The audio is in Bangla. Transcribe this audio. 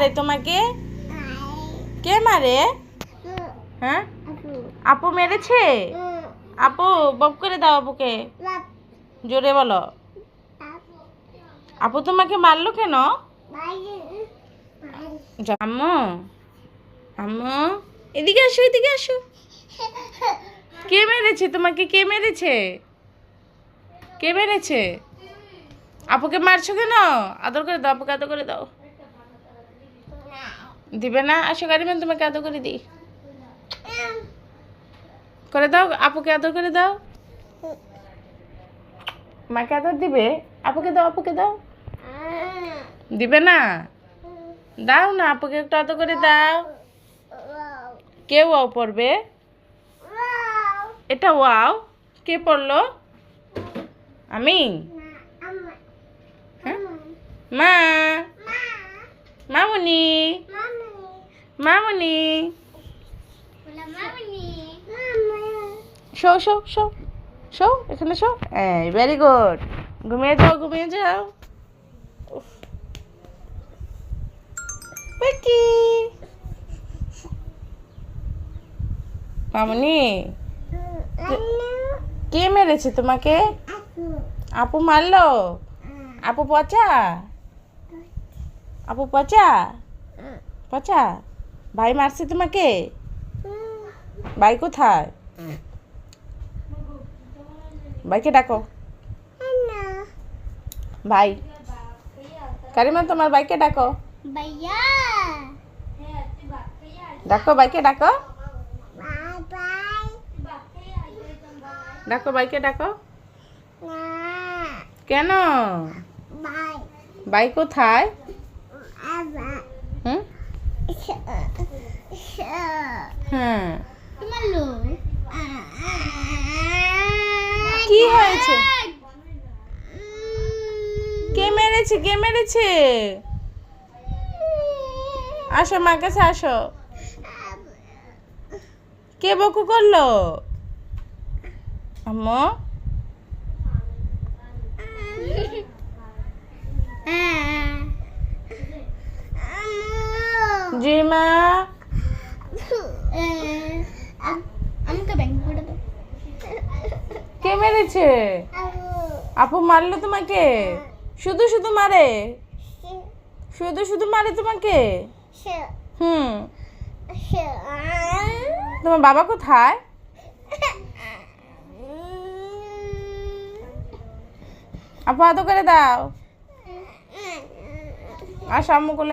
মারে তোমাকে? কে মারে? হ্যাঁ, আপু মেরেছে? আপু বক করে দাও আপুকে, জোরে বলো। আপু তোমাকে মারলো কেন? আম্মু, আম্মু এদিকে আসো, এদিকে আসো। কে মেরেছে তোমাকে? কে মেরেছে? কে মেরেছে? আপুকে মারছো কেন? আদর করে দাও, আপুকে আদর করে দাও। দিবে না? আসো গাড়িমান, তোমাকে আদর করে দিই। করে দাও, আপুকে আদর করে দাও। মাকে আদর দিবে? আপুকে দাও, আপুকে দাও। দিবে না? দাও না, আপুকে একটু আদর করে দাও। কে ওয়াও পড়বে? এটা ওয়াও কে পড়লো? আমি? হ্যাঁ, মা, মামুনি, মামুনি। শো শো শো শো, এখানে শো। এই ভেরি গুড। ঘুমিয়ে যাও, ঘুমিয়ে যাও। পাখি মামুনি, কে মেরেছে তোমাকে? আপু মারলো? আপু পচা? আপু পচা? পচা? ভাই মারছে তোমাকে? ভাই কোথায়? ভাইকে ডাকো। ভাই, কারিমা তোমার ভাইকে ডাকো। ভাইয়া, ডাকো ভাইকে, ডাকো। ডাকো ভাইকে, ডাকো। কেন? ভাই কোথায়? হুম, হ্যাঁ, কি হয়েছে? কে মেরেছে? কে মেরেছে? আসো মার কাছে আসো। কে বকু করলো? আম্মু, জি মা। আমাকে ব্যাংক করে দাও। কে মেরেছে? আপু মারলো তোমাকে? শুধু শুধু মারে? শুধু শুধু মারে তোমাকে? হুম, তোমার বাবা কোথায়? আপু আদর করে দাও। আসো আম্মু কোলে।